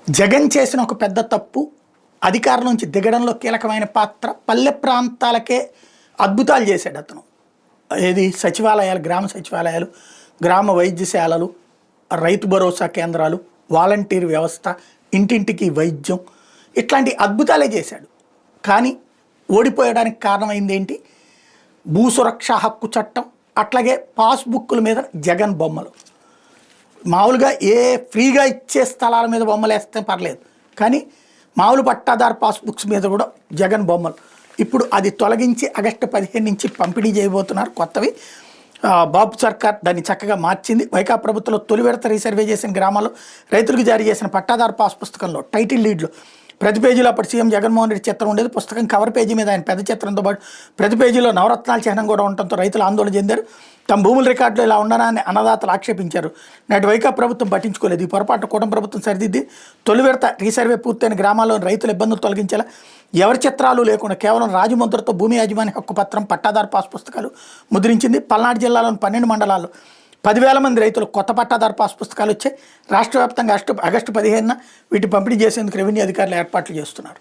జగన్ చేసిన ఒక పెద్ద తప్పు అధికారం నుంచి దిగడంలో కీలకమైన పాత్ర. పల్లె ప్రాంతాలకే అద్భుతాలు చేశాడు అతను. ఏది సచివాలయాలు, గ్రామ సచివాలయాలు, గ్రామ వైద్యశాలలు, రైతు భరోసా కేంద్రాలు, వాలంటీర్ వ్యవస్థ, ఇంటింటికి వైద్యం, ఇట్లాంటి అద్భుతాలే చేశాడు. కానీ ఓడిపోయడానికి కారణమైంది ఏంటి? భూసురక్ష హక్కు చట్టం, అట్లాగే పాస్బుక్కుల మీద జగన్ బొమ్మలు. మామూలుగా ఫ్రీగా ఇచ్చే స్థలాల మీద బొమ్మలు వేస్తే పర్లేదు, కానీ మామూలు పట్టాదారు పాస్బుక్స్ మీద కూడా జగన్ బొమ్మలు. ఇప్పుడు అది తొలగించి ఆగస్టు 15 నుంచి పంపిణీ చేయబోతున్నారు కొత్తవి. బాబు సర్కార్ దాన్ని చక్కగా మార్చింది. వైకాపా ప్రభుత్వంలో తొలి విడత రీసర్వే చేసిన గ్రామాల్లో రైతులకు జారీ చేసిన పట్టాదారు పాస్ పుస్తకంలో టైటిల్ లీడ్లు ప్రతి పేజీలో అప్పుడు సీఎం జగన్మోహన్ రెడ్డి చిత్రం ఉండేది. పుస్తకం కవర్ పేజీ మీద ఆయన పెద్ద చిత్రంతో పాటు ప్రతి పేజీలో నవరత్నాల చిహ్నం కూడా ఉండటంతో రైతులు ఆందోళన చెందారు. తమ భూముల రికార్డులు ఇలా ఉండడాన్ని అన్నదాతలు ఆక్షేపించారు. నాటి వైకాపా ప్రభుత్వం పట్టించుకోలేదు. ఈ పొరపాటు కూటమి ప్రభుత్వం సరిదిద్ది తొలి విడత రీసర్వే పూర్తయిన గ్రామాల్లోని రైతుల ఇబ్బందులు తొలగించేలా ఎవరి చిత్రాలు లేకుండా కేవలం రాజముద్రతో భూమి యాజమాన్య హక్కు పత్రం, పట్టాదారు పాస్ పుస్తకాలు ముద్రించింది. పల్నాడు జిల్లాలోని 12 మండలాల్లో 10,000 మంది రైతులు కొత్త పట్టాదారు పాస్ పుస్తకాలు వచ్చాయి. రాష్ట్ర వ్యాప్తంగా ఆగస్టు 15న వీటిని పంపిణీ చేసేందుకు రెవెన్యూ అధికారులు ఏర్పాట్లు చేస్తున్నారు.